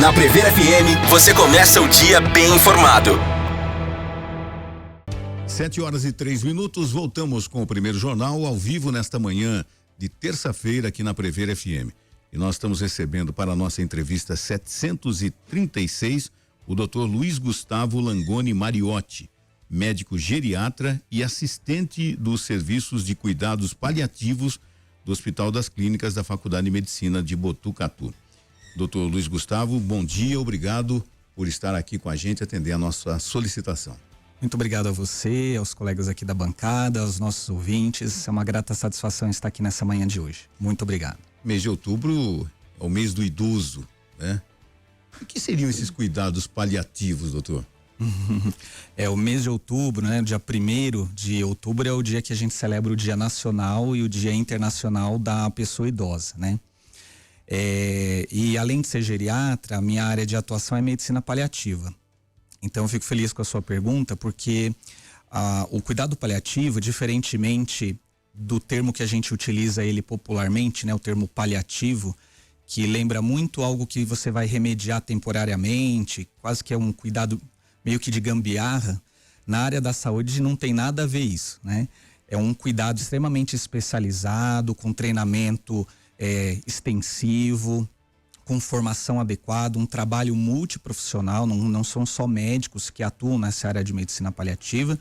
Na Prever FM, você começa o dia bem informado. 7h03, voltamos com o primeiro jornal ao vivo nesta manhã de terça-feira aqui na Prever FM. E nós estamos recebendo para a nossa entrevista 736 o Dr. Luiz Gustavo Langoni Mariotti, médico geriatra e assistente dos serviços de cuidados paliativos do Hospital das Clínicas da Faculdade de Medicina de Botucatu. Dr. Luiz Gustavo, bom dia, obrigado por estar aqui com a gente, atender a nossa solicitação. Muito obrigado a você, aos colegas aqui da bancada, aos nossos ouvintes. É uma grata satisfação estar aqui nessa manhã de hoje. Muito obrigado. Mês de outubro é o mês do idoso, né? O que seriam esses cuidados paliativos, doutor? O mês de outubro, né? Dia 1º de outubro é o dia que a gente celebra o Dia Nacional e o Dia Internacional da Pessoa Idosa, né? E além de ser geriatra, a minha área de atuação é medicina paliativa. Então eu fico feliz com a sua pergunta, porque o cuidado paliativo, diferentemente do termo que a gente utiliza ele popularmente, né, o termo paliativo, que lembra muito algo que você vai remediar temporariamente, quase que é um cuidado meio que de gambiarra. Na área da saúde não tem nada a ver isso, né? É um cuidado extremamente especializado, com treinamento extensivo, com formação adequada, um trabalho multiprofissional, não são só médicos que atuam nessa área de medicina paliativa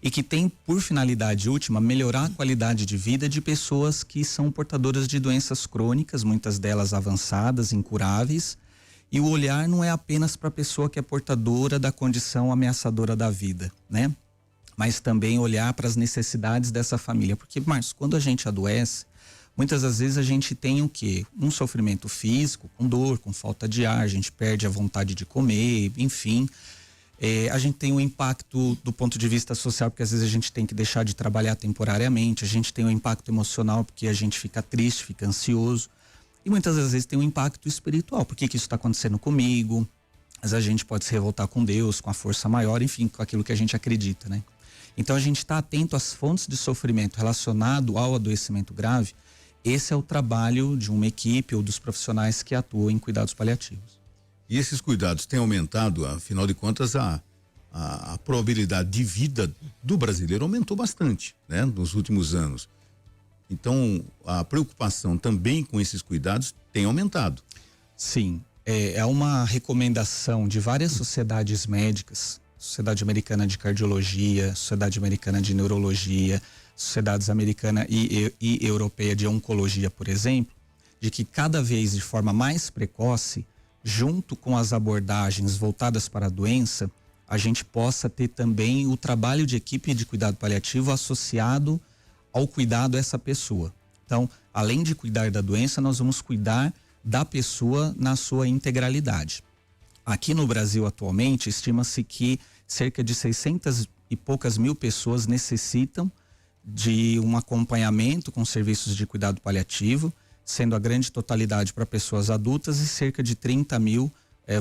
e que tem por finalidade última melhorar a qualidade de vida de pessoas que são portadoras de doenças crônicas, muitas delas avançadas, incuráveis, e o olhar não é apenas para a pessoa que é portadora da condição ameaçadora da vida, né? Mas também olhar para as necessidades dessa família, porque, Márcio, quando a gente adoece, muitas das vezes a gente tem o quê? Um sofrimento físico, com dor, com falta de ar, a gente perde a vontade de comer, enfim. A gente tem um impacto do ponto de vista social, porque às vezes a gente tem que deixar de trabalhar temporariamente, a gente tem um impacto emocional, porque a gente fica triste, fica ansioso. E muitas das vezes tem um impacto espiritual. Por que isso está acontecendo comigo? Mas a gente pode se revoltar com Deus, com a força maior, enfim, com aquilo que a gente acredita, né? Então a gente está atento às fontes de sofrimento relacionado ao adoecimento grave. Esse é o trabalho de uma equipe ou dos profissionais que atuam em cuidados paliativos. E esses cuidados têm aumentado, afinal de contas, a probabilidade de vida do brasileiro aumentou bastante, né, nos últimos anos. Então, a preocupação também com esses cuidados tem aumentado. Sim, é uma recomendação de várias sociedades médicas, Sociedade Americana de Cardiologia, Sociedade Americana de Neurologia, Sociedades Americana e Europeia de Oncologia, por exemplo, de que cada vez de forma mais precoce, junto com as abordagens voltadas para a doença, a gente possa ter também o trabalho de equipe de cuidado paliativo associado ao cuidado a essa pessoa. Então, além de cuidar da doença, nós vamos cuidar da pessoa na sua integralidade. Aqui no Brasil, atualmente, estima-se que cerca de 600 e poucas mil pessoas necessitam de um acompanhamento com serviços de cuidado paliativo, sendo a grande totalidade para pessoas adultas e cerca de 30 mil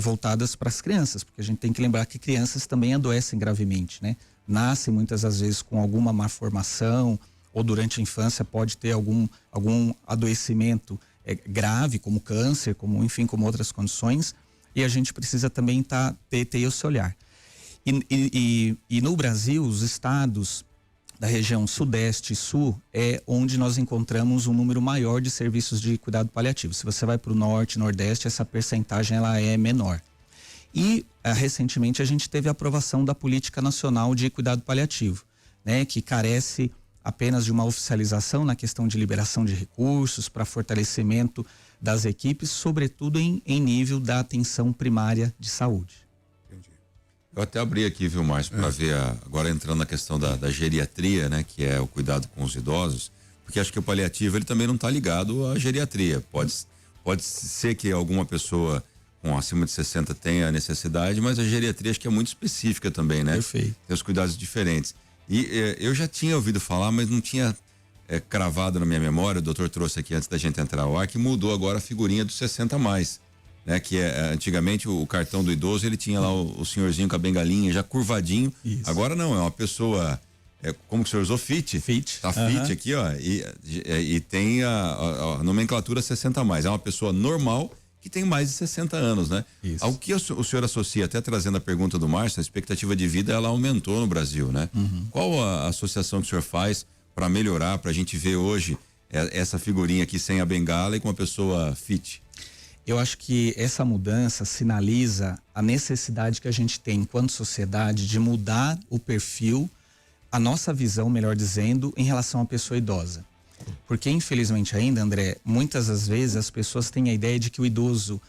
voltadas para as crianças, porque a gente tem que lembrar que crianças também adoecem gravemente, né? Nascem muitas das vezes com alguma malformação ou durante a infância pode ter algum adoecimento grave, como câncer, como outras condições, e a gente precisa também ter esse olhar. E no Brasil, os estados da região sudeste e sul é onde nós encontramos um número maior de serviços de cuidado paliativo. Se você vai para o norte, nordeste, essa percentagem ela é menor. E recentemente a gente teve a aprovação da Política Nacional de Cuidado Paliativo, né, que carece apenas de uma oficialização na questão de liberação de recursos para fortalecimento das equipes, sobretudo em nível da atenção primária de saúde. Eu até abri aqui, viu, Márcio, para ver agora entrando na questão da geriatria, né, que é o cuidado com os idosos, porque acho que o paliativo ele também não está ligado à geriatria. Pode ser que alguma pessoa com acima de 60 tenha necessidade, mas a geriatria acho que é muito específica também, né? Perfeito. Tem os cuidados diferentes. E eu já tinha ouvido falar, mas não tinha cravado na minha memória, o doutor trouxe aqui antes da gente entrar ao ar, que mudou agora a figurinha dos 60 a mais. Né, que antigamente o cartão do idoso ele tinha lá o senhorzinho com a bengalinha já curvadinho. Isso. Agora não, é uma pessoa como que o senhor usou? Fit? Tá fit aqui, ó, e tem a nomenclatura 60 a mais, é uma pessoa normal que têm mais de 60 anos, né? Isso. Ao que o senhor associa, até trazendo a pergunta do Márcio, a expectativa de vida ela aumentou no Brasil, né? Qual a associação que o senhor faz para melhorar, para a gente ver hoje essa figurinha aqui sem a bengala e com uma pessoa fit? Eu acho que essa mudança sinaliza a necessidade que a gente tem enquanto sociedade de mudar o perfil, a nossa visão, melhor dizendo, em relação à pessoa idosa. Porque infelizmente ainda, André, muitas das vezes as pessoas têm a ideia de que o idoso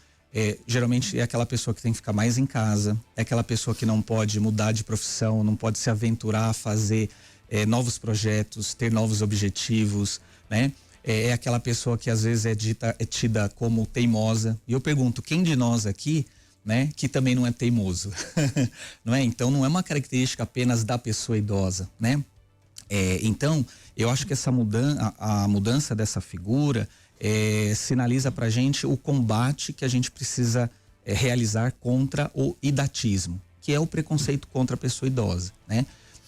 geralmente é aquela pessoa que tem que ficar mais em casa, é aquela pessoa que não pode mudar de profissão, não pode se aventurar a fazer novos projetos, ter novos objetivos, né? É aquela pessoa que às vezes é tida como teimosa. E eu pergunto, quem de nós aqui, né, que também não é teimoso? Não é? Então não é uma característica apenas da pessoa idosa, né? Então, eu acho que a mudança dessa figura sinaliza pra gente o combate que a gente precisa realizar contra o idatismo, que é o preconceito contra a pessoa idosa, né?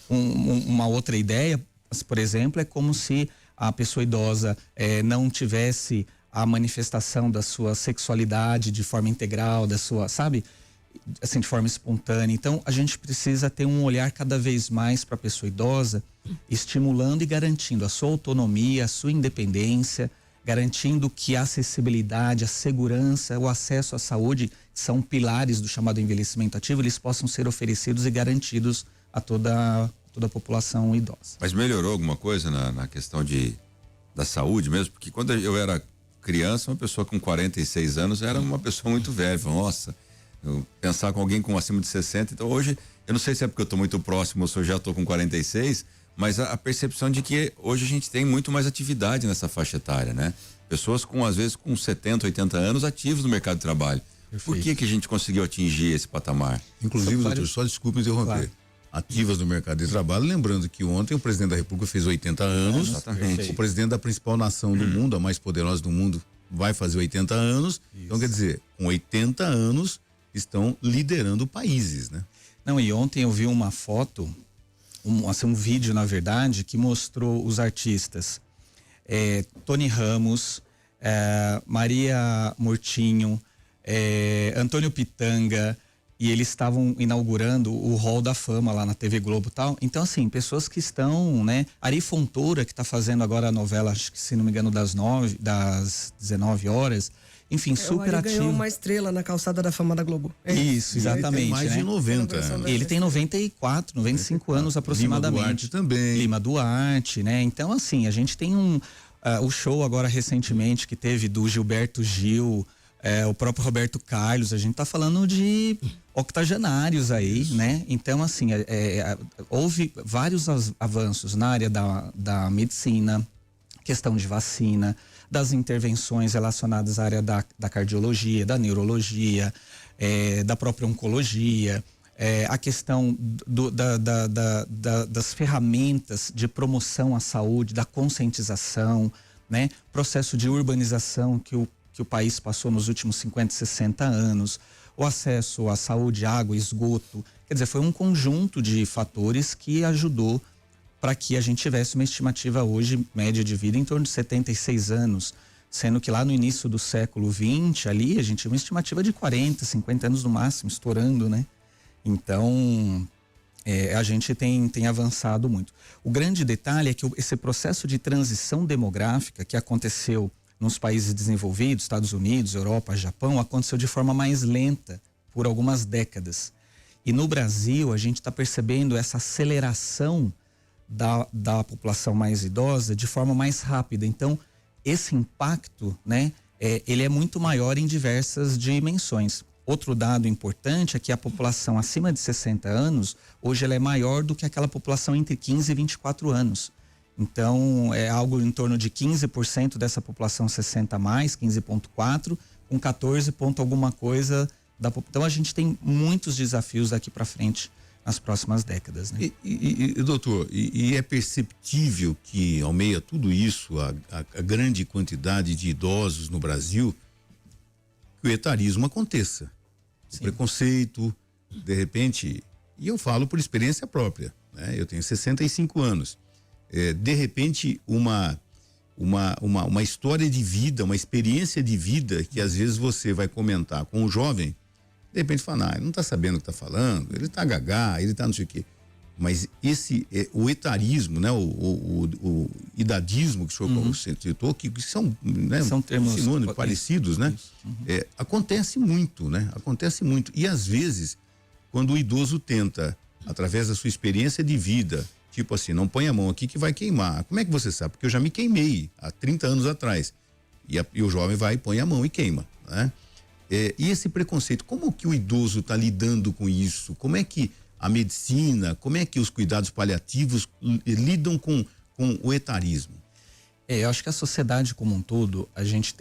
Uma outra ideia, por exemplo, é como se a pessoa idosa não tivesse a manifestação da sua sexualidade de forma integral, da sua, sabe? Assim, de forma espontânea. Então, a gente precisa ter um olhar cada vez mais para a pessoa idosa, estimulando e garantindo a sua autonomia, a sua independência, garantindo que a acessibilidade, a segurança, o acesso à saúde, que são pilares do chamado envelhecimento ativo, eles possam ser oferecidos e garantidos a toda a população idosa. Mas melhorou alguma coisa na questão da saúde mesmo? Porque quando eu era criança, uma pessoa com 46 anos era uma pessoa muito velha. Nossa, eu pensar com alguém com acima de 60, então hoje, eu não sei se é porque eu estou muito próximo ou se eu já estou com 46, mas a percepção de que hoje a gente tem muito mais atividade nessa faixa etária, né? Pessoas às vezes com 70, 80 anos ativos no mercado de trabalho. Perfeito. Por que a gente conseguiu atingir esse patamar? Inclusive, doutor, só desculpe interromper. Claro. Ativas no mercado de trabalho, lembrando que ontem o presidente da República fez 80 anos. Exatamente. O presidente da principal nação do mundo, a mais poderosa do mundo, vai fazer 80 anos. Isso. Então, quer dizer, com 80 anos estão liderando países, né? Não, e ontem eu vi uma foto, um vídeo, na verdade, que mostrou os artistas Tony Ramos, Maria Murtinho, Antônio Pitanga, e eles estavam inaugurando o Hall da Fama lá na TV Globo e tal. Então, assim, pessoas que estão, né? Ari Fontoura, que está fazendo agora a novela, acho que se não me engano, das 19 horas. Enfim, super ativo. Ele ganhou uma estrela na calçada da fama da Globo. Isso, exatamente. Ele tem mais de 90 anos. Ele tem 94, 95 anos aproximadamente. Lima Duarte também. Lima Duarte, né? Então, assim, a gente tem o show agora recentemente que teve do Gilberto Gil, o próprio Roberto Carlos. A gente tá falando de octogenários aí, né? Então, assim, houve vários avanços na área da medicina, questão de vacina, das intervenções relacionadas à área da cardiologia, da neurologia, da própria oncologia, a questão das ferramentas de promoção à saúde, da conscientização, né? Processo de urbanização que o país passou nos últimos 50, 60 anos, o acesso à saúde, água, esgoto. Quer dizer, foi um conjunto de fatores que ajudou para que a gente tivesse uma estimativa hoje média de vida em torno de 76 anos, sendo que lá no início do século XX, ali, a gente tinha uma estimativa de 40, 50 anos no máximo, estourando, né? Então, a gente tem avançado muito. O grande detalhe é que esse processo de transição demográfica que aconteceu nos países desenvolvidos, Estados Unidos, Europa, Japão, aconteceu de forma mais lenta por algumas décadas. E no Brasil, a gente está percebendo essa aceleração da população mais idosa de forma mais rápida. Então, esse impacto, né, ele é muito maior em diversas dimensões. Outro dado importante é que a população acima de 60 anos, hoje ela é maior do que aquela população entre 15 e 24 anos. Então, é algo em torno de 15% dessa população 60 a mais, 15,4%, com 14 ponto alguma coisa da população. Então, a gente tem muitos desafios daqui para frente nas próximas décadas, né? Doutor, é perceptível que, ao meio a tudo isso, a grande quantidade de idosos no Brasil, que o etarismo aconteça. O preconceito, de repente, e eu falo por experiência própria, né? Eu tenho 65 anos. De repente, uma uma história de vida, uma experiência de vida que às vezes você vai comentar com um jovem, de repente fala, ele não está sabendo o que está falando, ele está gagá, ele está não sei o quê. Mas o etarismo, né? O idadismo que o senhor citou, que são, né? São termos sinônimos parecidos, né? Acontece muito, né? Acontece muito. E às vezes, quando o idoso tenta, através da sua experiência de vida, tipo assim, não põe a mão aqui que vai queimar. Como é que você sabe? Porque eu já me queimei há 30 anos atrás. E o jovem vai e põe a mão e queima, né? E esse preconceito, como que o idoso está lidando com isso? Como é que a medicina, como é que os cuidados paliativos lidam com o etarismo? Eu acho que a sociedade como um todo, a gente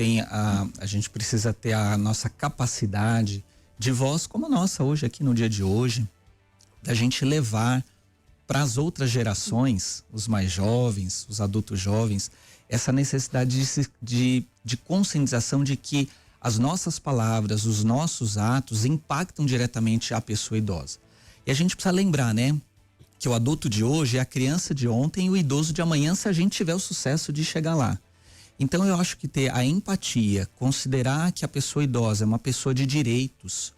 precisa ter a nossa capacidade de voz como a nossa hoje, aqui no dia de hoje, da gente levar para as outras gerações, os mais jovens, os adultos jovens, essa necessidade de conscientização de que as nossas palavras, os nossos atos impactam diretamente a pessoa idosa. E a gente precisa lembrar, né, que o adulto de hoje é a criança de ontem e o idoso de amanhã, se a gente tiver o sucesso de chegar lá. Então eu acho que ter a empatia, considerar que a pessoa idosa é uma pessoa de direitos,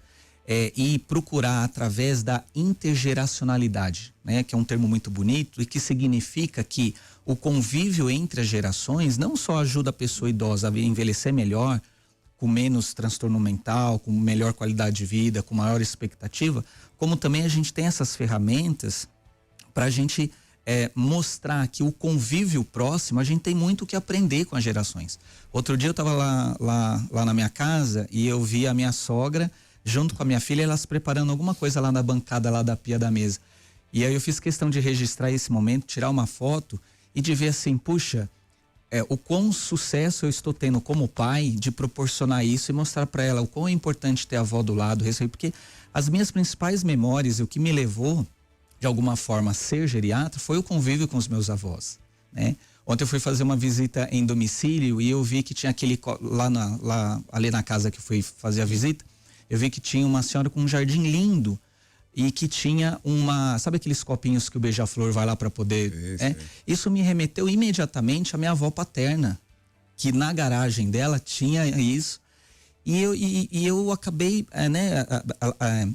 e procurar através da intergeracionalidade, né, que é um termo muito bonito e que significa que o convívio entre as gerações não só ajuda a pessoa idosa a envelhecer melhor, com menos transtorno mental, com melhor qualidade de vida, com maior expectativa, como também a gente tem essas ferramentas para a gente mostrar que o convívio próximo, a gente tem muito o que aprender com as gerações. Outro dia eu estava lá na minha casa e eu vi a minha sogra junto com a minha filha, elas preparando alguma coisa lá na bancada, lá da pia da mesa. E aí eu fiz questão de registrar esse momento, tirar uma foto e de ver assim, puxa, o quão sucesso eu estou tendo como pai de proporcionar isso e mostrar para ela o quão é importante ter a avó do lado, porque as minhas principais memórias e o que me levou de alguma forma a ser geriatra foi o convívio com os meus avós, né? Ontem eu fui fazer uma visita em domicílio e eu vi que tinha ali na casa que eu fui fazer a visita, eu vi que tinha uma senhora com um jardim lindo e que tinha sabe aqueles copinhos que o beija-flor vai lá para poder... Isso me remeteu imediatamente à minha avó paterna, que na garagem dela tinha isso. E eu acabei,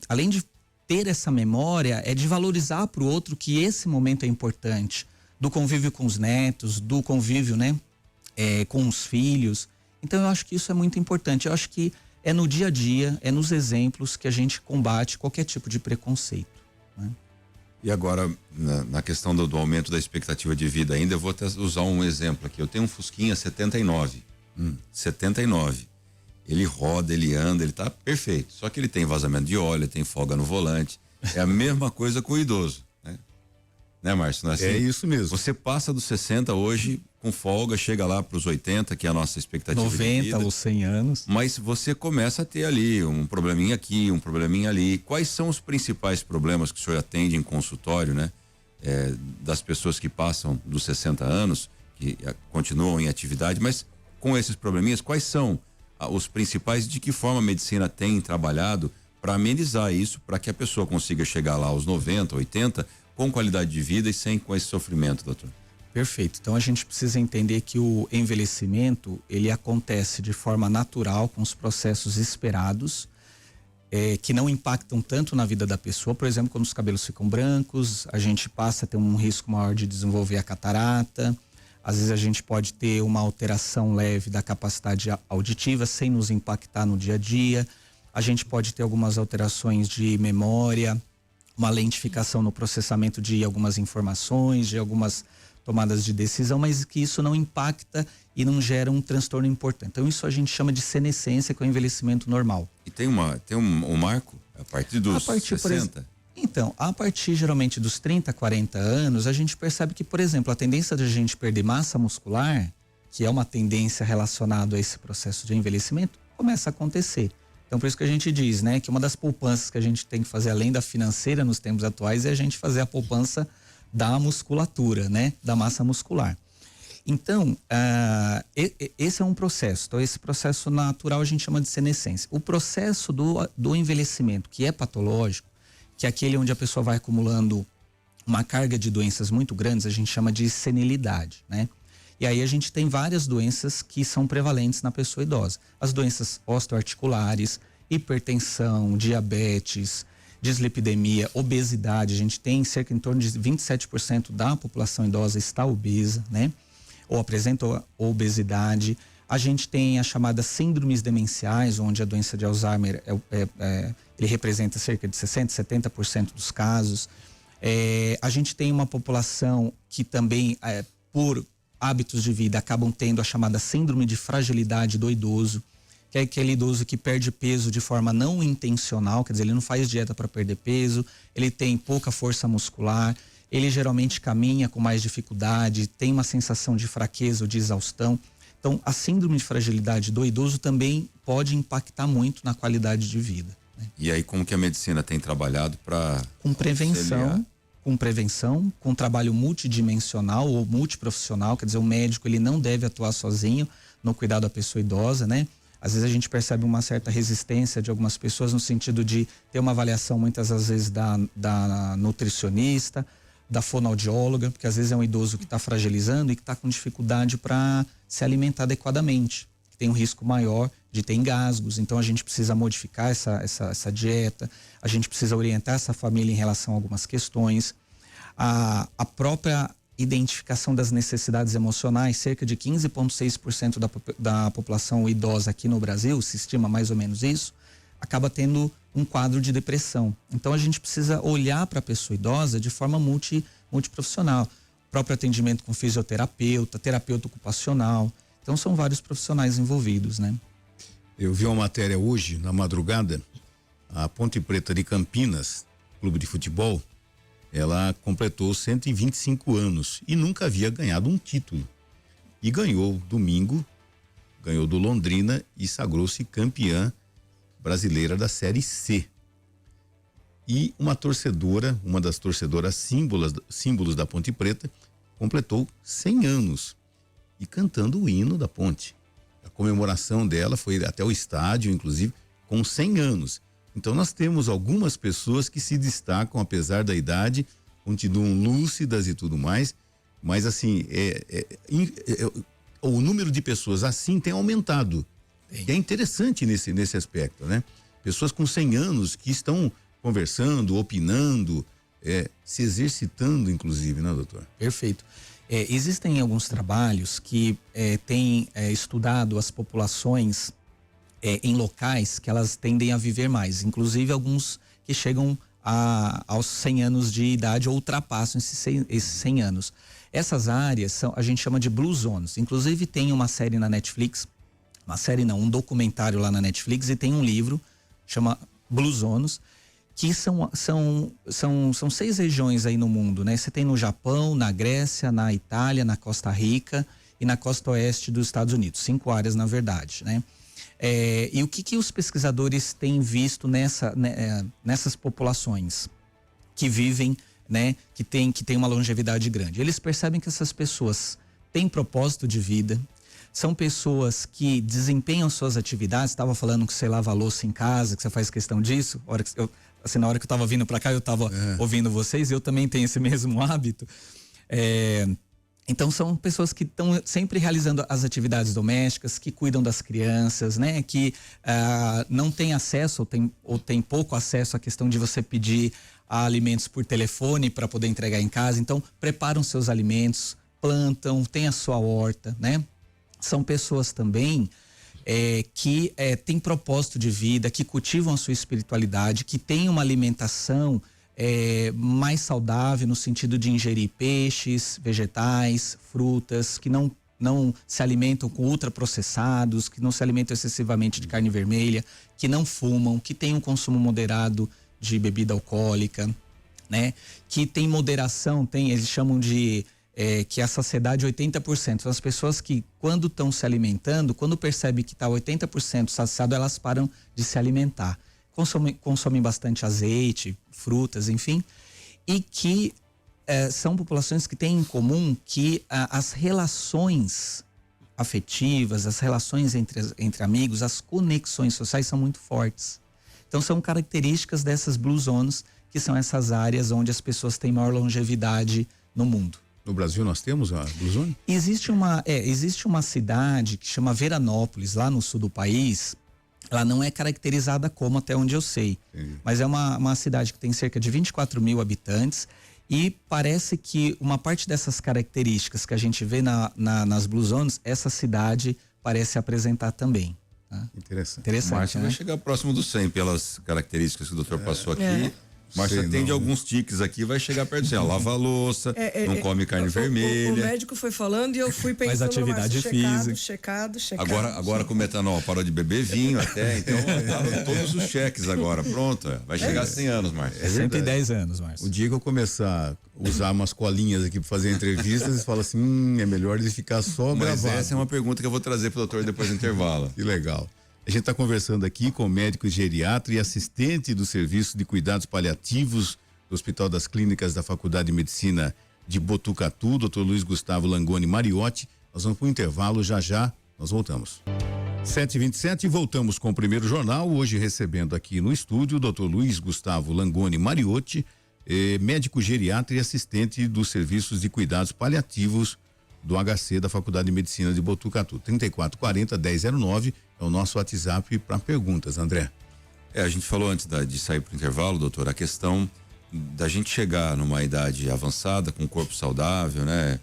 além de ter essa memória, de valorizar para o outro que esse momento é importante, do convívio com os netos, do convívio, né, com os filhos. Então eu acho que isso é muito importante. Eu acho que é no dia a dia, é nos exemplos que a gente combate qualquer tipo de preconceito, né? E agora, na questão do aumento da expectativa de vida ainda, eu vou até usar um exemplo aqui. Eu tenho um Fusquinha 79. 79. Ele roda, ele anda, ele tá perfeito. Só que ele tem vazamento de óleo, tem folga no volante. É a mesma coisa com o idoso, né, Márcio? Não é assim? É isso mesmo. Você passa dos 60 hoje com folga, chega lá para os 80, que é a nossa expectativa 90 de vida. ou 100 anos. Mas você começa a ter ali um probleminha aqui, um probleminha ali. Quais são os principais problemas que o senhor atende em consultório, né? Das pessoas que passam dos 60 anos, que continuam em atividade, mas com esses probleminhas, quais são os principais, de que forma a medicina tem trabalhado para amenizar isso, para que a pessoa consiga chegar lá aos 90, 80, com qualidade de vida e sem com esse sofrimento, doutor? Perfeito. Então a gente precisa entender que o envelhecimento, ele acontece de forma natural, com os processos esperados, que não impactam tanto na vida da pessoa. Por exemplo, quando os cabelos ficam brancos, a gente passa a ter um risco maior de desenvolver a catarata. Às vezes a gente pode ter uma alteração leve da capacidade auditiva sem nos impactar no dia a dia. A gente pode ter algumas alterações de memória, uma lentificação no processamento de algumas informações, de algumas tomadas de decisão, mas que isso não impacta e não gera um transtorno importante. Então isso a gente chama de senescência, que é o envelhecimento normal. E tem um marco a partir dos 60? Então, a partir geralmente dos 30, 40 anos, a gente percebe que, por exemplo, a tendência de a gente perder massa muscular, que é uma tendência relacionada a esse processo de envelhecimento, começa a acontecer. Então, por isso que a gente diz, né, que uma das poupanças que a gente tem que fazer, além da financeira nos tempos atuais, é a gente fazer a poupança da musculatura, né, da massa muscular. Então, esse é um processo. Então, esse processo natural a gente chama de senescência. O processo do envelhecimento, que é patológico, que é aquele onde a pessoa vai acumulando uma carga de doenças muito grandes, a gente chama de senilidade, né? E aí a gente tem várias doenças que são prevalentes na pessoa idosa. As doenças osteoarticulares, hipertensão, diabetes, dislipidemia, obesidade. A gente tem cerca em torno de 27% da população idosa está obesa, né? Ou apresenta obesidade. A gente tem as chamadas síndromes demenciais, onde a doença de Alzheimer ele representa cerca de 60%, 70% dos casos. A gente tem uma população que também, por hábitos de vida, acabam tendo a chamada síndrome de fragilidade do idoso, que é aquele idoso que perde peso de forma não intencional, quer dizer, ele não faz dieta para perder peso, ele tem pouca força muscular, ele geralmente caminha com mais dificuldade, tem uma sensação de fraqueza ou de exaustão. Então, a síndrome de fragilidade do idoso também pode impactar muito na qualidade de vida, né? E aí, como que a medicina tem trabalhado para com prevenção, com trabalho multidimensional ou multiprofissional, quer dizer, o médico ele não deve atuar sozinho no cuidado da pessoa idosa, né? Às vezes a gente percebe uma certa resistência de algumas pessoas no sentido de ter uma avaliação muitas das vezes da nutricionista, da fonoaudióloga, porque às vezes é um idoso que está fragilizando e que está com dificuldade para se alimentar adequadamente, que tem um risco maior de ter engasgos. Então a gente precisa modificar essa dieta, a gente precisa orientar essa família em relação a algumas questões. A própria identificação das necessidades emocionais, cerca de 15,6% da população idosa aqui no Brasil, se estima mais ou menos isso, acaba tendo um quadro de depressão. Então a gente precisa olhar para a pessoa idosa de forma multiprofissional. Próprio atendimento com fisioterapeuta, terapeuta ocupacional. Então são vários profissionais envolvidos, né? Eu vi uma matéria hoje, na madrugada, a Ponte Preta de Campinas, clube de futebol, ela completou 125 anos e nunca havia ganhado um título. E ganhou domingo, ganhou do Londrina e sagrou-se campeã brasileira da Série C. E uma torcedora, uma das torcedoras símbolos da Ponte Preta, completou 100 anos e cantando o hino da Ponte. A comemoração dela foi até o estádio, inclusive, com 100 anos. Então nós temos algumas pessoas que se destacam, apesar da idade, continuam lúcidas e tudo mais, mas assim, o número de pessoas assim tem aumentado. E é interessante nesse aspecto, né? Pessoas com 100 anos que estão conversando, opinando, se exercitando, inclusive, né, doutor? Perfeito. Existem alguns trabalhos que têm estudado as populações em locais que elas tendem a viver mais, inclusive alguns que chegam aos 100 anos de idade ou ultrapassam esses 100 anos. Essas áreas a gente chama de Blue Zones. Inclusive tem uma série na Netflix, um documentário lá na Netflix, e tem um livro, chama Blue Zones, que são 6 regiões aí no mundo, né? Você tem no Japão, na Grécia, na Itália, na Costa Rica e na costa oeste dos Estados Unidos. 5 áreas, na verdade, né? E o que os pesquisadores têm visto nessas populações que vivem, né? Que tem uma longevidade grande? Eles percebem que essas pessoas têm propósito de vida, são pessoas que desempenham suas atividades. Estava falando que você lava a louça em casa, que você faz questão disso. Na hora que eu estava vindo para cá, eu estava ouvindo vocês, e eu também tenho esse mesmo hábito. Então são pessoas que estão sempre realizando as atividades domésticas, que cuidam das crianças, né? Que não têm acesso ou tem pouco acesso à questão de você pedir alimentos por telefone para poder entregar em casa. Então preparam seus alimentos, plantam, têm a sua horta, né? São pessoas também que têm propósito de vida, que cultivam a sua espiritualidade, que têm uma alimentação mais saudável no sentido de ingerir peixes, vegetais, frutas, que não se alimentam com ultraprocessados, que não se alimentam excessivamente de carne vermelha, que não fumam, que têm um consumo moderado de bebida alcoólica, né? Que tem moderação, eles chamam de que a saciedade é 80%. São as pessoas que, quando estão se alimentando, quando percebem que está 80% saciado, elas param de se alimentar. Consomem bastante azeite, frutas, enfim, e que são populações que têm em comum que as relações afetivas, as relações entre amigos, as conexões sociais são muito fortes. Então são características dessas Blue Zones, que são essas áreas onde as pessoas têm maior longevidade no mundo. No Brasil nós temos a Blue Zone? Existe uma cidade que chama Veranópolis, lá no sul do país. Ela não é caracterizada como, até onde eu sei. Entendi. Mas é uma cidade que tem cerca de 24 mil habitantes e parece que uma parte dessas características que a gente vê nas Blue Zones, essa cidade parece apresentar também. Tá? Interessante. Márcia, né? vai chegar próximo do 100 pelas características que o doutor passou aqui. Márcia Sei atende não, alguns tiques aqui, vai chegar perto do 100. Lava a louça, não come carne vermelha. O médico foi falando e eu fui pensando. Faz atividade física. Checado. Agora com o metanol, parou de beber vinho até, então tá todos os cheques agora, pronto. Vai chegar a 100 anos, Márcia. 110 anos, Márcio. O dia que eu começar a usar umas colinhas aqui para fazer entrevistas, eles falam assim, é melhor ele ficar só Mas gravado. essa é uma pergunta que eu vou trazer pro doutor depois do intervalo. Que legal. A gente está conversando aqui com o médico geriatra e assistente do Serviço de Cuidados Paliativos do Hospital das Clínicas da Faculdade de Medicina de Botucatu, Dr. Luiz Gustavo Langoni Mariotti. Nós vamos para o intervalo, já nós voltamos. 7h27 e voltamos com o primeiro jornal, hoje recebendo aqui no estúdio o Dr. Luiz Gustavo Langoni Mariotti, médico geriatra e assistente dos Serviços de Cuidados Paliativos do HC da Faculdade de Medicina de Botucatu. 3440-1009 é o nosso WhatsApp para perguntas, André. A gente falou antes de sair para o intervalo, doutor, a questão da gente chegar numa idade avançada, com um corpo saudável, né?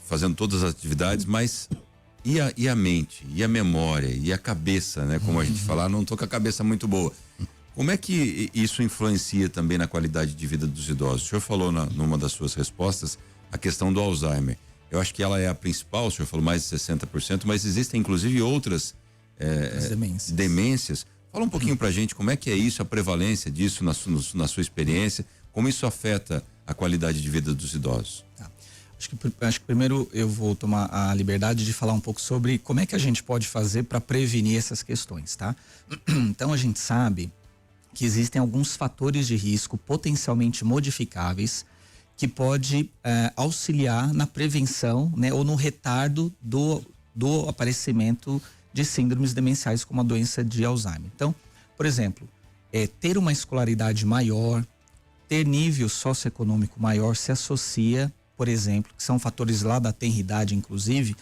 Fazendo todas as atividades, mas e a mente, e a memória, e a cabeça, né? Como a gente fala, não tô com a cabeça muito boa. Como é que isso influencia também na qualidade de vida dos idosos? O senhor falou numa das suas respostas a questão do Alzheimer. Eu acho que ela é a principal, o senhor falou mais de 60%, mas existem inclusive outras demências. Fala um pouquinho pra gente como é que é isso, a prevalência disso na sua experiência, como isso afeta a qualidade de vida dos idosos. Tá. Acho que primeiro eu vou tomar a liberdade de falar um pouco sobre como é que a gente pode fazer para prevenir essas questões, tá? Então a gente sabe que existem alguns fatores de risco potencialmente modificáveis que pode auxiliar na prevenção, né, ou no retardo do aparecimento de síndromes demenciais como a doença de Alzheimer. Então, por exemplo, ter uma escolaridade maior, ter nível socioeconômico maior se associa, por exemplo, que são fatores lá da tenridade, inclusive,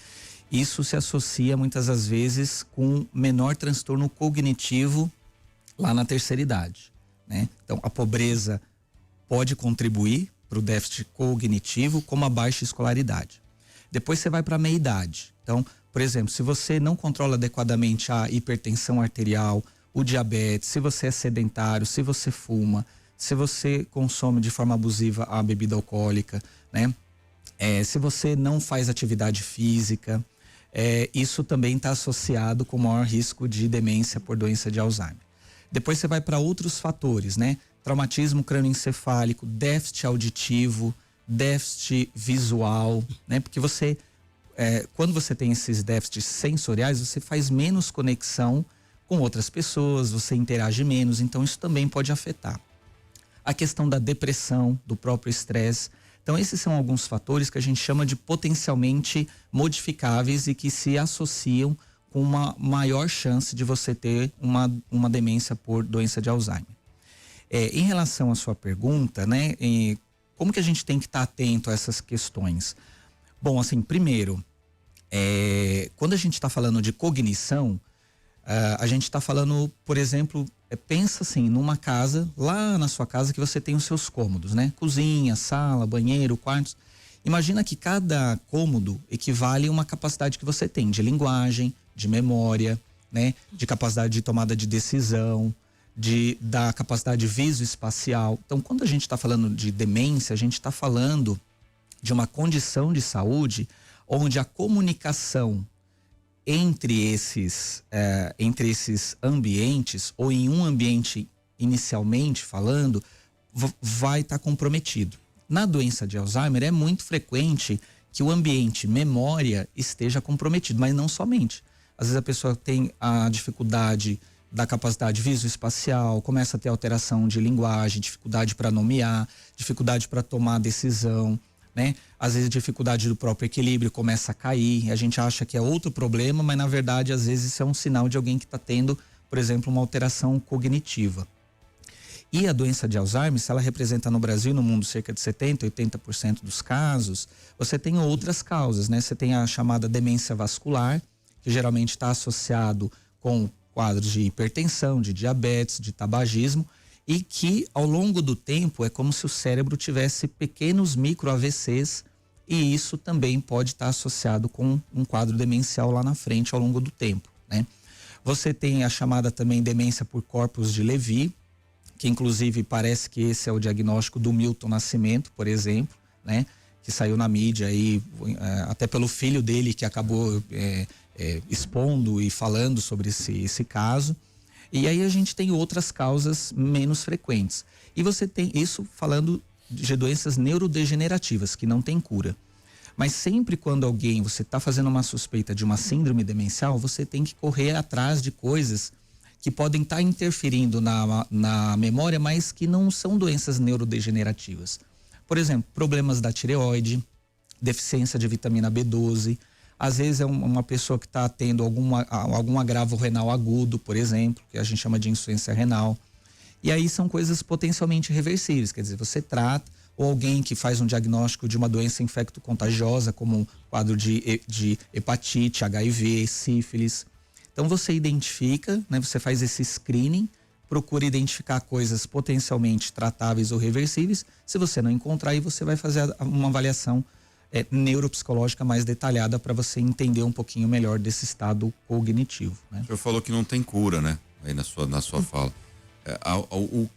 isso se associa muitas das vezes com menor transtorno cognitivo lá na terceira idade, né? Então, a pobreza pode contribuir para o déficit cognitivo, como a baixa escolaridade. Depois você vai para a meia-idade. Então, por exemplo, se você não controla adequadamente a hipertensão arterial, o diabetes, se você é sedentário, se você fuma, se você consome de forma abusiva a bebida alcoólica, né? Se você não faz atividade física, isso também está associado com maior risco de demência por doença de Alzheimer. Depois você vai para outros fatores, né? Traumatismo crânioencefálico, déficit auditivo, déficit visual, né? Porque você, quando você tem esses déficits sensoriais, você faz menos conexão com outras pessoas, você interage menos, então isso também pode afetar. A questão da depressão, do próprio estresse. Então esses são alguns fatores que a gente chama de potencialmente modificáveis e que se associam com uma maior chance de você ter uma demência por doença de Alzheimer. Em relação à sua pergunta, né, como que a gente tem que estar atento a essas questões? Bom, assim, primeiro, quando a gente está falando de cognição, a gente está falando, por exemplo, pensa assim, numa casa, lá na sua casa que você tem os seus cômodos, né? Cozinha, sala, banheiro, quartos. Imagina que cada cômodo equivale a uma capacidade que você tem de linguagem, de memória, né? De capacidade de tomada de decisão, da capacidade visoespacial. Então, quando a gente está falando de demência, a gente está falando de uma condição de saúde onde a comunicação entre esses ambientes, ou em um ambiente inicialmente falando, vai estar comprometido. Na doença de Alzheimer é muito frequente que o ambiente memória esteja comprometido, mas não somente. Às vezes a pessoa tem a dificuldade da capacidade visoespacial, começa a ter alteração de linguagem, dificuldade para nomear, dificuldade para tomar decisão, né? Às vezes a dificuldade do próprio equilíbrio começa a cair, a gente acha que é outro problema, mas na verdade às vezes isso é um sinal de alguém que está tendo, por exemplo, uma alteração cognitiva. E a doença de Alzheimer, ela representa no Brasil e no mundo cerca de 70%, 80% dos casos. Você tem outras causas, né? Você tem a chamada demência vascular, que geralmente está associado com quadros de hipertensão, de diabetes, de tabagismo, e que ao longo do tempo é como se o cérebro tivesse pequenos micro AVCs, e isso também pode estar associado com um quadro demencial lá na frente ao longo do tempo, né? Você tem a chamada também demência por corpos de Levy, que inclusive parece que esse é o diagnóstico do Milton Nascimento, por exemplo, né? Que saiu na mídia aí, até pelo filho dele que acabou expondo e falando sobre esse caso. E aí a gente tem outras causas menos frequentes. E você tem isso falando de doenças neurodegenerativas, que não tem cura. Mas sempre quando você está fazendo uma suspeita de uma síndrome demencial, você tem que correr atrás de coisas que podem estar interferindo na memória, mas que não são doenças neurodegenerativas. Por exemplo, problemas da tireoide, deficiência de vitamina B12, às vezes é uma pessoa que está tendo algum agravo renal agudo, por exemplo, que a gente chama de insuficiência renal. E aí são coisas potencialmente reversíveis, quer dizer, você trata, ou alguém que faz um diagnóstico de uma doença infecto-contagiosa, como um quadro de hepatite, HIV, sífilis. Então você identifica, né, você faz esse screening, procura identificar coisas potencialmente tratáveis ou reversíveis. Se você não encontrar, aí você vai fazer uma avaliação neuropsicológica mais detalhada para você entender um pouquinho melhor desse estado cognitivo, né? O senhor falou que não tem cura, né? Aí na sua fala.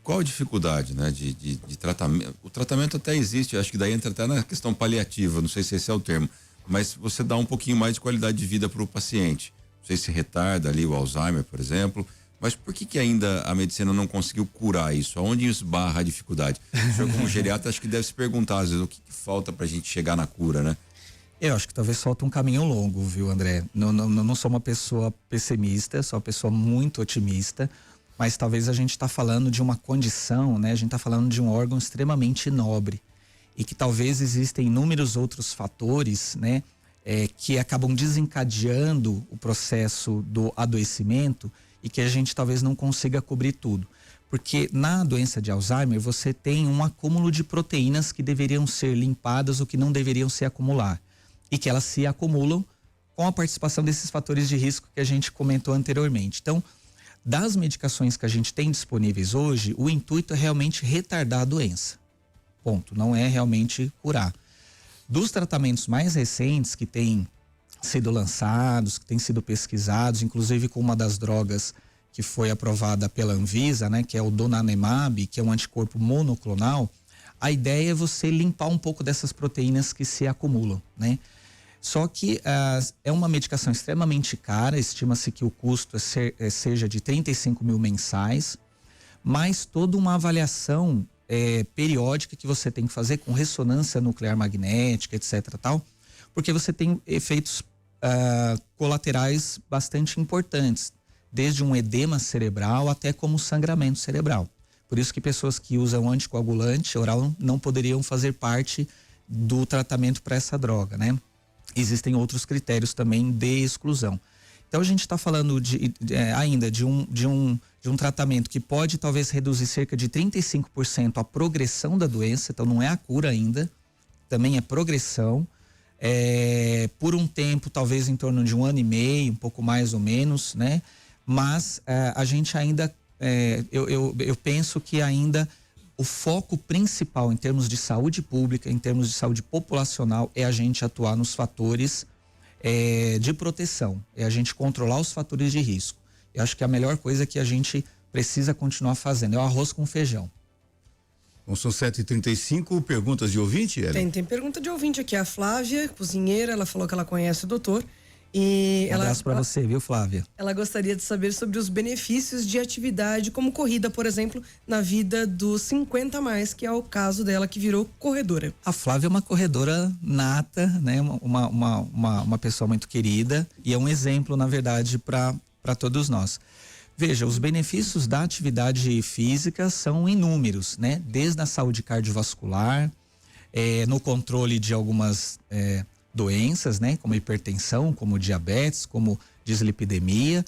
Qual a dificuldade, né, de tratamento? O tratamento até existe, acho que daí entra até na questão paliativa, não sei se esse é o termo, mas você dá um pouquinho mais de qualidade de vida para o paciente. Não sei se retarda ali o Alzheimer, por exemplo, mas por que ainda a medicina não conseguiu curar isso? Aonde esbarra a dificuldade? O senhor, como geriatra, acho que deve se perguntar às vezes o que falta para a gente chegar na cura, né? Eu acho que talvez falta um caminho longo, viu, André? Não sou uma pessoa pessimista, sou uma pessoa muito otimista, mas talvez a gente está falando de uma condição, né? A gente está falando de um órgão extremamente nobre e que talvez existem inúmeros outros fatores, né? Que acabam desencadeando o processo do adoecimento e que a gente talvez não consiga cobrir tudo. Porque na doença de Alzheimer você tem um acúmulo de proteínas que deveriam ser limpadas ou que não deveriam se acumular. E que elas se acumulam com a participação desses fatores de risco que a gente comentou anteriormente. Então, das medicações que a gente tem disponíveis hoje, o intuito é realmente retardar a doença. Ponto. Não é realmente curar. Dos tratamentos mais recentes que têm sido lançados, que têm sido pesquisados, inclusive com uma das drogas que foi aprovada pela Anvisa, né, que é o donanemab, que é um anticorpo monoclonal, a ideia é você limpar um pouco dessas proteínas que se acumulam, né? Só que é uma medicação extremamente cara, estima-se que o custo seja de 35 mil mensais, mas toda uma avaliação periódica que você tem que fazer com ressonância nuclear magnética, etc. tal, porque você tem efeitos colaterais bastante importantes, desde um edema cerebral até como sangramento cerebral. Por isso que pessoas que usam anticoagulante oral não poderiam fazer parte do tratamento para essa droga, né? Existem outros critérios também de exclusão. Então a gente está falando ainda de um tratamento que pode talvez reduzir cerca de 35% a progressão da doença, então não é a cura ainda, também é progressão, por um tempo talvez em torno de 1 ano e meio, um pouco mais ou menos, né? Mas a gente ainda, eu penso que ainda o foco principal em termos de saúde pública, em termos de saúde populacional, é a gente atuar nos fatores de proteção, é a gente controlar os fatores de risco. Eu acho que a melhor coisa que a gente precisa continuar fazendo é o arroz com feijão. Bom, são 7h35, perguntas de ouvinte, Ellen? Tem pergunta de ouvinte aqui, a Flávia, cozinheira, ela falou que ela conhece o doutor. E um abraço para você, viu, Flávia? Ela gostaria de saber sobre os benefícios de atividade como corrida, por exemplo, na vida dos 50 a mais, que é o caso dela que virou corredora. A Flávia é uma corredora nata, né? Uma pessoa muito querida e é um exemplo, na verdade, para todos nós. Veja, os benefícios da atividade física são inúmeros, né? Desde a saúde cardiovascular, no controle de algumas doenças, né? Como hipertensão, como diabetes, como dislipidemia.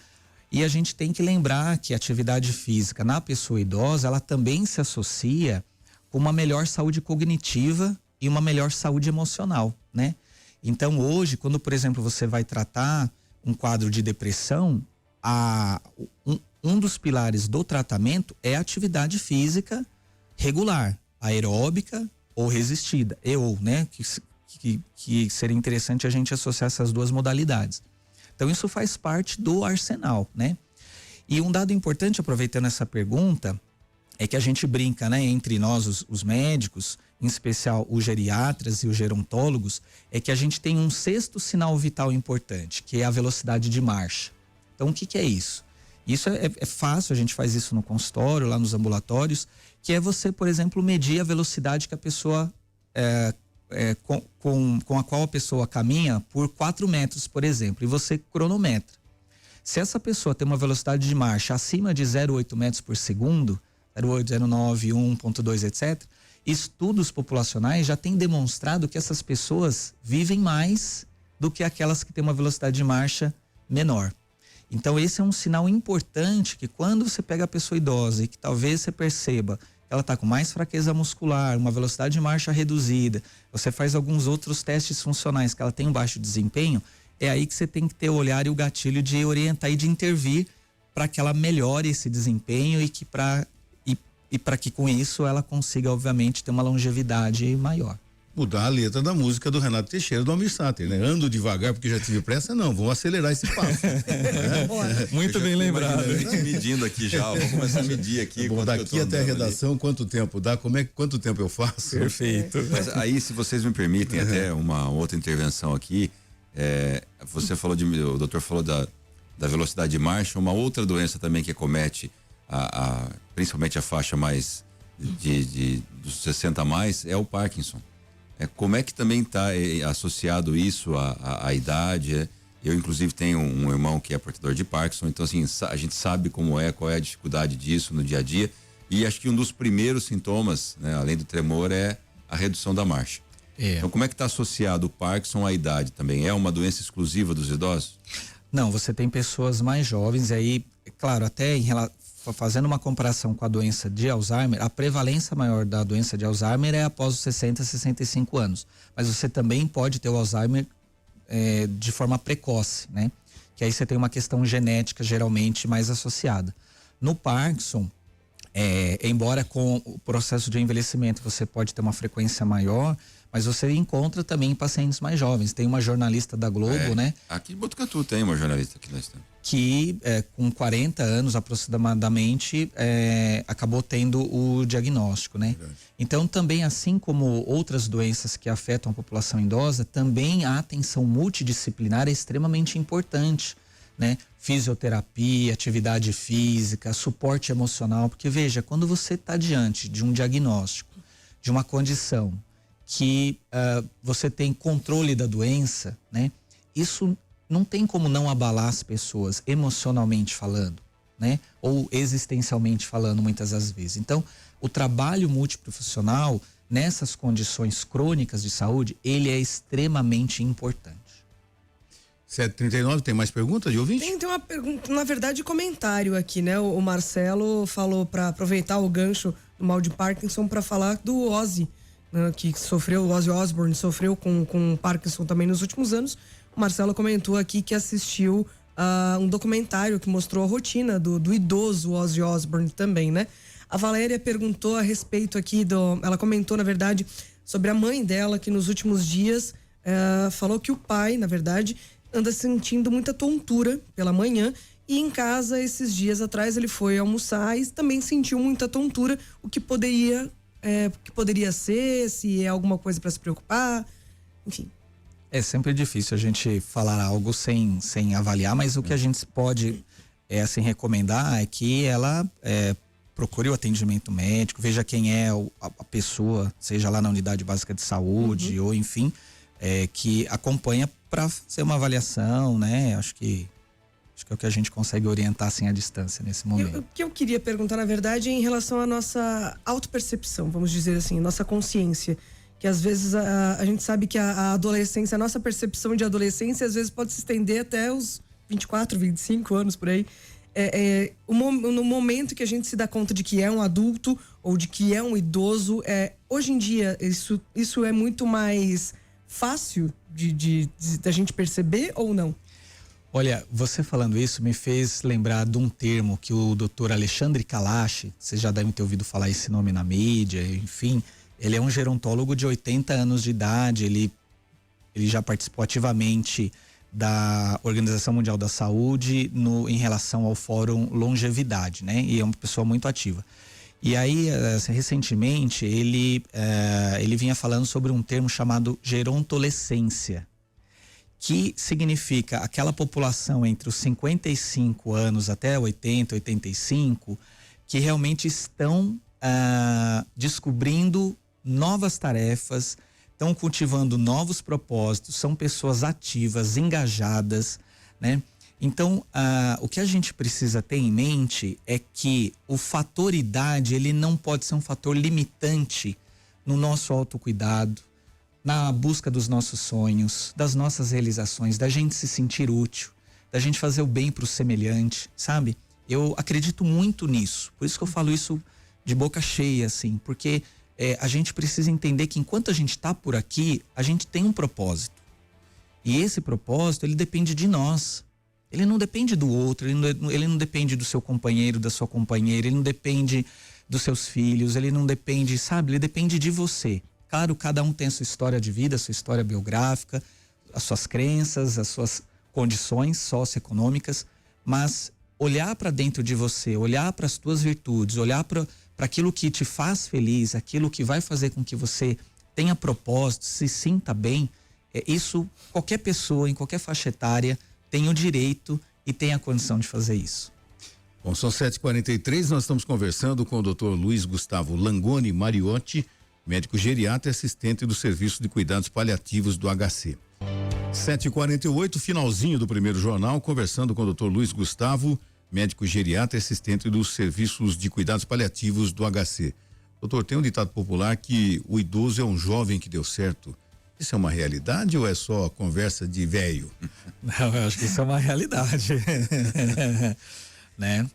E a gente tem que lembrar que a atividade física na pessoa idosa, ela também se associa com uma melhor saúde cognitiva e uma melhor saúde emocional, né? Então hoje, quando, por exemplo, você vai tratar um quadro de depressão, um dos pilares do tratamento é a atividade física regular, aeróbica ou resistida, né? Que seria interessante a gente associar essas duas modalidades. Então isso faz parte do arsenal, né? E um dado importante, aproveitando essa pergunta, é que a gente brinca, né, entre nós, os médicos, em especial os geriatras e os gerontólogos, é que a gente tem um sexto sinal vital importante, que é a velocidade de marcha. Então, o que é isso? Isso é fácil, a gente faz isso no consultório, lá nos ambulatórios, que é você, por exemplo, medir a velocidade que a pessoa, com a qual a pessoa caminha por 4 metros, por exemplo, e você cronometra. Se essa pessoa tem uma velocidade de marcha acima de 0,8 metros por segundo, 0,8, 0,9, 1,2, etc., estudos populacionais já têm demonstrado que essas pessoas vivem mais do que aquelas que têm uma velocidade de marcha menor. Então esse é um sinal importante que quando você pega a pessoa idosa e que talvez você perceba que ela está com mais fraqueza muscular, uma velocidade de marcha reduzida, você faz alguns outros testes funcionais que ela tem um baixo desempenho, é aí que você tem que ter o olhar e o gatilho de orientar e de intervir para que ela melhore esse desempenho e para que com isso ela consiga, obviamente, ter uma longevidade maior. Mudar a letra da música do Renato Teixeira, do Almir Sater, né? Ando devagar porque já tive pressa, não, vou acelerar esse passo. Muito bem lembrado. Medindo aqui já, vou começar a medir aqui. Bom, daqui até a redação, ali. Quanto tempo dá? Quanto tempo eu faço? Perfeito. Mas aí, se vocês me permitem, até uma outra intervenção aqui, o doutor falou da velocidade de marcha, uma outra doença também que acomete principalmente a faixa mais dos 60 a mais é o Parkinson. Como é que também está associado isso à idade? Eu, inclusive, tenho um irmão que é portador de Parkinson, então, assim, a gente sabe qual é a dificuldade disso no dia a dia. E acho que um dos primeiros sintomas, né, além do tremor, é a redução da marcha. Então, como é que está associado o Parkinson à idade também? É uma doença exclusiva dos idosos? Não, você tem pessoas mais jovens, e aí, claro, até fazendo uma comparação com a doença de Alzheimer, a prevalência maior da doença de Alzheimer é após os 60, 65 anos. Mas você também pode ter o Alzheimer de forma precoce, né? Que aí você tem uma questão genética geralmente mais associada. No Parkinson, embora com o processo de envelhecimento você pode ter uma frequência maior, mas você encontra também em pacientes mais jovens. Tem uma jornalista da Globo, né? Aqui em Botucatu tem uma jornalista que nós temos. Que com 40 anos aproximadamente acabou tendo o diagnóstico, né? Verdade. Então também, assim como outras doenças que afetam a população idosa, também a atenção multidisciplinar é extremamente importante, né? Fisioterapia, atividade física, suporte emocional, porque veja, quando você está diante de um diagnóstico, de uma condição que você tem controle da doença, né? Isso não tem como não abalar as pessoas emocionalmente falando, né? Ou existencialmente falando, muitas das vezes. Então, o trabalho multiprofissional nessas condições crônicas de saúde, ele é extremamente importante. 7h39, tem mais perguntas de ouvinte? Tem uma pergunta, na verdade, comentário aqui, né? O Marcelo falou para aproveitar o gancho do mal de Parkinson para falar do Ozzy, né? Que sofreu, o Ozzy Osbourne sofreu com Parkinson também nos últimos anos. O Marcelo comentou aqui que assistiu um documentário que mostrou a rotina do idoso Ozzy Osbourne também, né? A Valéria perguntou a respeito aqui ela comentou, na verdade, sobre a mãe dela, que nos últimos dias falou que o pai, na verdade, anda sentindo muita tontura pela manhã, e em casa, esses dias atrás, ele foi almoçar e também sentiu muita tontura, o que poderia ser, se é alguma coisa para se preocupar, enfim. É sempre difícil a gente falar algo sem avaliar, mas o que a gente pode assim, recomendar é que ela procure o atendimento médico, veja quem é a pessoa, seja lá na unidade básica de saúde ou enfim, que acompanha para fazer uma avaliação, né? Acho que é o que a gente consegue orientar assim à distância nesse momento. O que eu queria perguntar, na verdade, é em relação à nossa autopercepção, vamos dizer assim, nossa consciência. Que às vezes a gente sabe que a adolescência, a nossa percepção de adolescência, às vezes pode se estender até os 24, 25 anos por aí. no momento que a gente se dá conta de que é um adulto ou de que é um idoso, hoje em dia isso é muito mais fácil da gente perceber ou não? Olha, você falando isso me fez lembrar de um termo que o Dr. Alexandre Kalash, vocês já devem ter ouvido falar esse nome na mídia, enfim, ele é um gerontólogo de 80 anos de idade, ele já participou ativamente da Organização Mundial da Saúde em relação ao Fórum Longevidade, né? E é uma pessoa muito ativa. E aí, recentemente, ele vinha falando sobre um termo chamado gerontolescência, que significa aquela população entre os 55 anos até 80, 85, que realmente estão descobrindo novas tarefas, estão cultivando novos propósitos, são pessoas ativas, engajadas, né? Então, o que a gente precisa ter em mente é que o fator idade, ele não pode ser um fator limitante no nosso autocuidado, na busca dos nossos sonhos, das nossas realizações, da gente se sentir útil, da gente fazer o bem para o semelhante, sabe? Eu acredito muito nisso, por isso que eu falo isso de boca cheia, assim, porque a gente precisa entender que enquanto a gente está por aqui, a gente tem um propósito. E esse propósito, ele depende de nós. Ele não depende do outro, ele não depende do seu companheiro, da sua companheira, ele não depende dos seus filhos, ele não depende, sabe? Ele depende de você. Claro, cada um tem a sua história de vida, a sua história biográfica, as suas crenças, as suas condições socioeconômicas, mas olhar para dentro de você, olhar para as tuas virtudes, olhar para aquilo que te faz feliz, aquilo que vai fazer com que você tenha propósito, se sinta bem, isso qualquer pessoa, em qualquer faixa etária, tem o direito e tem a condição de fazer isso. Bom, são 7h43, nós estamos conversando com o Dr. Luiz Gustavo Langoni Mariotti, médico geriatra e assistente do Serviço de Cuidados Paliativos do HC. 7h48, finalzinho do primeiro jornal, conversando com o Dr. Luiz Gustavo, médico geriatra e assistente dos Serviços de Cuidados Paliativos do HC. Doutor, tem um ditado popular que o idoso é um jovem que deu certo. Isso é uma realidade ou é só conversa de velho? Não, eu acho que isso é uma realidade. Né?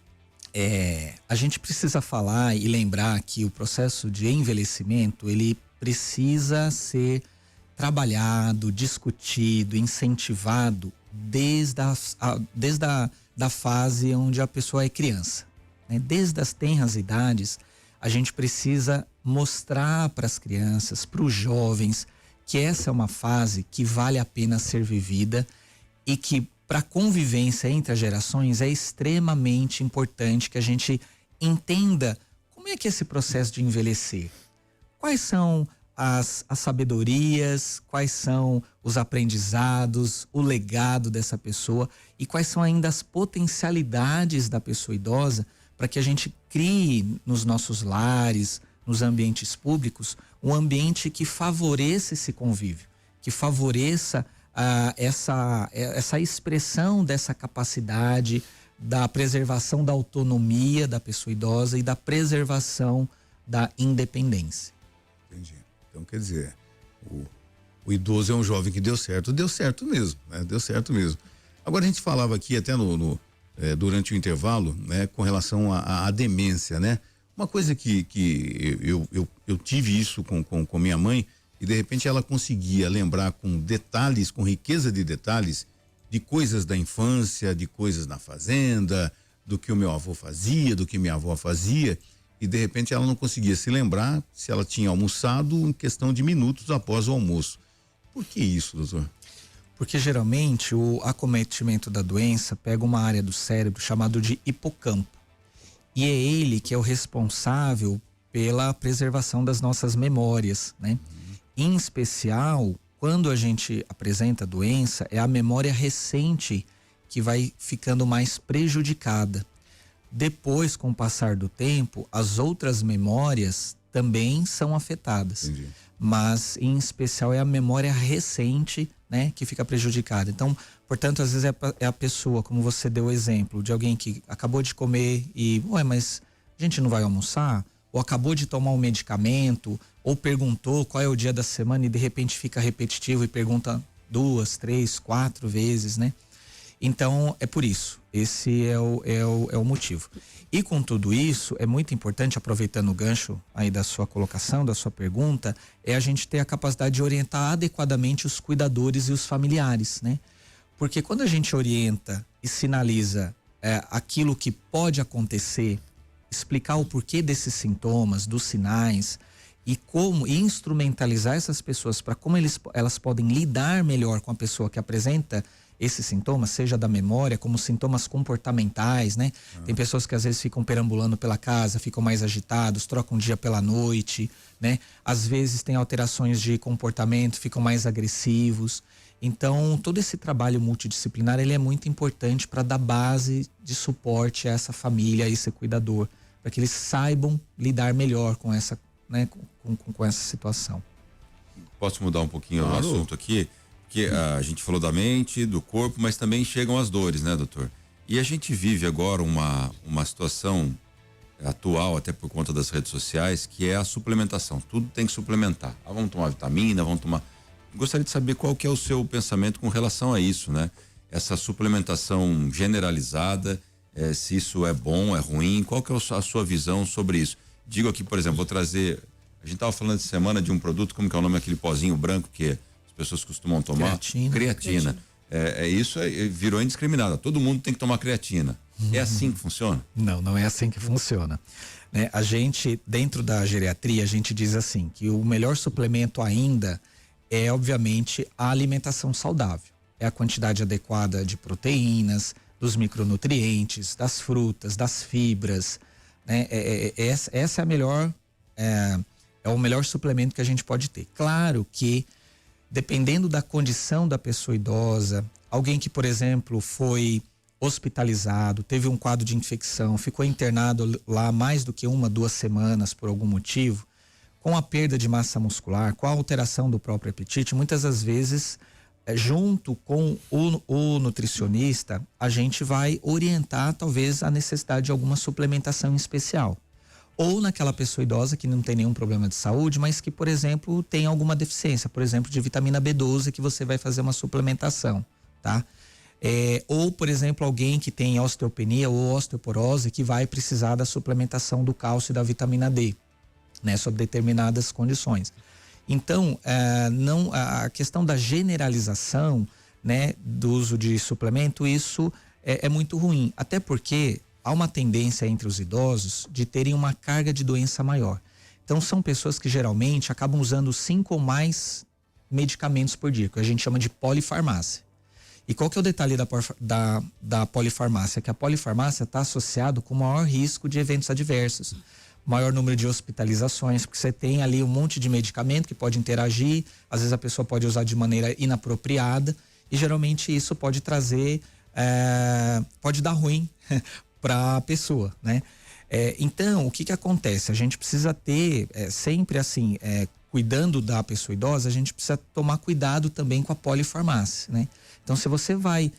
A gente precisa falar e lembrar que o processo de envelhecimento, ele precisa ser trabalhado, discutido, incentivado desde a fase onde a pessoa é criança, né? Desde as tenras idades, a gente precisa mostrar para as crianças, para os jovens, que essa é uma fase que vale a pena ser vivida e que para a convivência entre as gerações é extremamente importante que a gente entenda como é que é esse processo de envelhecer. Quais são as sabedorias, quais são os aprendizados, o legado dessa pessoa e quais são ainda as potencialidades da pessoa idosa para que a gente crie nos nossos lares, nos ambientes públicos, um ambiente que favoreça esse convívio, que favoreça essa expressão dessa capacidade da preservação da autonomia da pessoa idosa e da preservação da independência. Entendi. Então, quer dizer, o idoso é um jovem que deu certo mesmo, né? Deu certo mesmo. Agora, a gente falava aqui até durante o intervalo, né, com relação à demência, né? Uma coisa que eu tive isso com minha mãe, e de repente ela conseguia lembrar com detalhes, com riqueza de detalhes, de coisas da infância, de coisas na fazenda, do que o meu avô fazia, do que minha avó fazia, e de repente ela não conseguia se lembrar se ela tinha almoçado em questão de minutos após o almoço. Por que isso, doutor? Porque geralmente o acometimento da doença pega uma área do cérebro chamado de hipocampo. E é ele que é o responsável pela preservação das nossas memórias, né? Em especial, quando a gente apresenta a doença, é a memória recente que vai ficando mais prejudicada. Depois, com o passar do tempo, as outras memórias também são afetadas. Entendi. Mas, em especial, é a memória recente, né, que fica prejudicada. Então, portanto, às vezes é a pessoa, como você deu o exemplo, de alguém que acabou de comer e, mas a gente não vai almoçar? Ou acabou de tomar um medicamento, ou perguntou qual é o dia da semana e de repente fica repetitivo e pergunta 2, 3, 4 vezes, né? Então, é por isso. Esse é o motivo. E com tudo isso, é muito importante, aproveitando o gancho aí da sua colocação, da sua pergunta, é a gente ter a capacidade de orientar adequadamente os cuidadores e os familiares, né? Porque quando a gente orienta e sinaliza aquilo que pode acontecer, explicar o porquê desses sintomas, dos sinais e como instrumentalizar essas pessoas para como elas podem lidar melhor com a pessoa que apresenta esses sintomas, seja da memória, como sintomas comportamentais, né? Tem pessoas que às vezes ficam perambulando pela casa, ficam mais agitados, trocam dia pela noite, né? Às vezes tem alterações de comportamento, ficam mais agressivos. Então, todo esse trabalho multidisciplinar, ele é muito importante para dar base de suporte a essa família, a esse cuidador, para que eles saibam lidar melhor com essa, né, com essa situação. Posso mudar um pouquinho o assunto aqui? Que a gente falou da mente, do corpo, mas também chegam as dores, né, doutor? E a gente vive agora uma situação atual, até por conta das redes sociais, que é a suplementação. Tudo tem que suplementar. Vamos tomar vitamina, vamos tomar... Gostaria de saber qual que é o seu pensamento com relação a isso, né? Essa suplementação generalizada, se isso é bom, é ruim, qual que é a sua visão sobre isso? Digo aqui, por exemplo, vou trazer... A gente estava falando essa semana de um produto, como que é o nome, aquele pozinho branco que as pessoas costumam tomar? Creatina. Isso virou indiscriminado. Todo mundo tem que tomar creatina. É assim que funciona? Não é assim que funciona. Né? A gente, dentro da geriatria, a gente diz assim, que o melhor suplemento ainda é, obviamente, a alimentação saudável. É a quantidade adequada de proteínas, dos micronutrientes, das frutas, das fibras, né? Essa é a melhor, é o melhor suplemento que a gente pode ter. Claro que dependendo da condição da pessoa idosa, alguém que, por exemplo, foi hospitalizado, teve um quadro de infecção, ficou internado lá mais do que 1, 2 semanas por algum motivo, com a perda de massa muscular, com a alteração do próprio apetite, muitas das vezes, junto com o nutricionista, a gente vai orientar talvez a necessidade de alguma suplementação em especial. Ou naquela pessoa idosa que não tem nenhum problema de saúde, mas que, por exemplo, tem alguma deficiência, por exemplo, de vitamina B12, que você vai fazer uma suplementação, tá? Ou, por exemplo, alguém que tem osteopenia ou osteoporose, que vai precisar da suplementação do cálcio e da vitamina D, né? Sob determinadas condições. Então, a questão da generalização, né, do uso de suplemento, isso é muito ruim, até porque há uma tendência entre os idosos de terem uma carga de doença maior. Então, são pessoas que geralmente acabam usando 5 ou mais medicamentos por dia, que a gente chama de polifarmácia. E qual que é o detalhe da polifarmácia? Que a polifarmácia está associado com maior risco de eventos adversos, maior número de hospitalizações, porque você tem ali um monte de medicamento que pode interagir, às vezes a pessoa pode usar de maneira inapropriada, e geralmente isso pode trazer, pode dar ruim para a pessoa, né? Então, o que acontece? A gente precisa ter sempre assim, cuidando da pessoa idosa, a gente precisa tomar cuidado também com a polifarmácia, né? Então, se você vai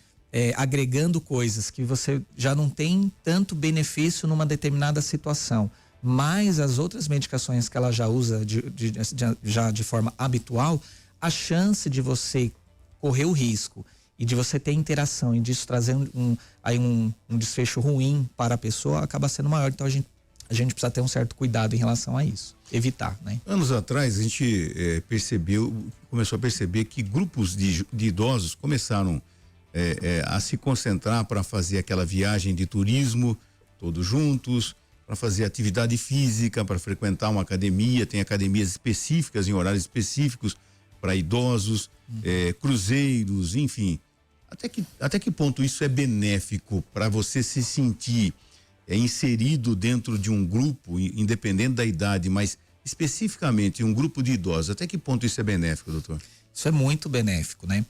agregando coisas que você já não tem tanto benefício numa determinada situação, mas as outras medicações que ela já usa já de forma habitual, a chance de você correr o risco e de você ter interação e disso trazer um desfecho ruim para a pessoa acaba sendo maior. Então a gente precisa ter um certo cuidado em relação a isso, evitar, né? Anos atrás a gente começou a perceber que grupos de idosos começaram a se concentrar para fazer aquela viagem de turismo, todos juntos, para fazer atividade física, para frequentar uma academia. Tem academias específicas em horários específicos para idosos, cruzeiros, enfim. Até que ponto isso é benéfico para você se sentir inserido dentro de um grupo, independente da idade, mas especificamente um grupo de idosos? Até que ponto isso é benéfico, doutor? Isso é muito benéfico, né?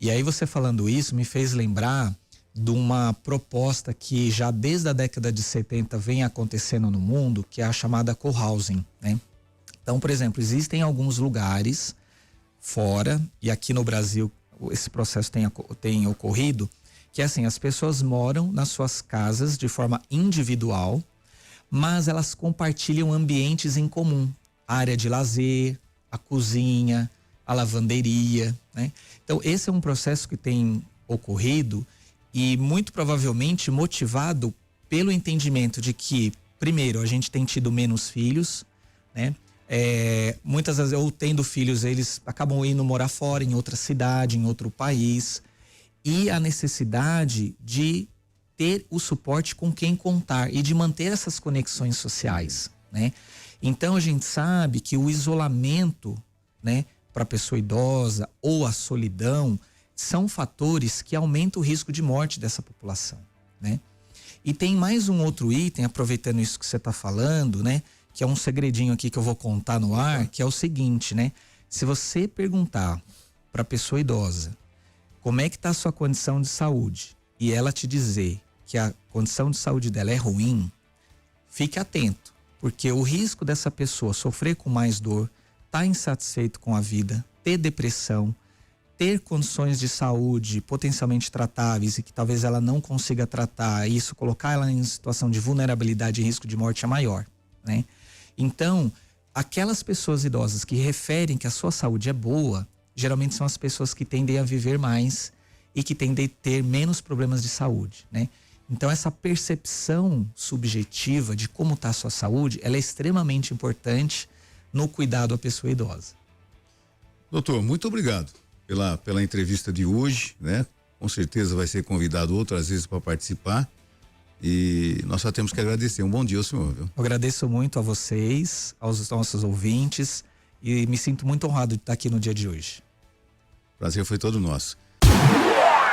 E aí você falando isso me fez lembrar de uma proposta que já desde a década de 70 vem acontecendo no mundo, que é a chamada cohousing, né? Então, por exemplo, existem alguns lugares fora, e aqui no Brasil esse processo tem ocorrido, que é assim, as pessoas moram nas suas casas de forma individual, mas elas compartilham ambientes em comum, a área de lazer, a cozinha, a lavanderia, né? Então esse é um processo que tem ocorrido E muito provavelmente motivado pelo entendimento de que, primeiro, a gente tem tido menos filhos, né? Muitas vezes, ou tendo filhos, eles acabam indo morar fora, em outra cidade, em outro país. E a necessidade de ter o suporte com quem contar e de manter essas conexões sociais, né? Então a gente sabe que o isolamento, né, para a pessoa idosa ou a solidão são fatores que aumentam o risco de morte dessa população, né? E tem mais um outro item, aproveitando isso que você está falando, né, que é um segredinho aqui que eu vou contar no ar, que é o seguinte, né? Se você perguntar para a pessoa idosa como é que está a sua condição de saúde e ela te dizer que a condição de saúde dela é ruim, fique atento, porque o risco dessa pessoa sofrer com mais dor, estar insatisfeito com a vida, ter depressão, ter condições de saúde potencialmente tratáveis e que talvez ela não consiga tratar, e isso colocar ela em situação de vulnerabilidade e risco de morte é maior, né? Então, aquelas pessoas idosas que referem que a sua saúde é boa, geralmente são as pessoas que tendem a viver mais e que tendem a ter menos problemas de saúde, né? Então, essa percepção subjetiva de como está a sua saúde, ela é extremamente importante no cuidado à pessoa idosa. Doutor, muito obrigado pela entrevista de hoje, né? Com certeza vai ser convidado outras vezes para participar e nós só temos que agradecer. Um bom dia ao senhor, viu? Eu agradeço muito a vocês, aos nossos ouvintes e me sinto muito honrado de estar aqui no dia de hoje. Prazer foi todo nosso.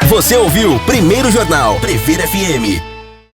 Você ouviu Primeiro Jornal Prever FM.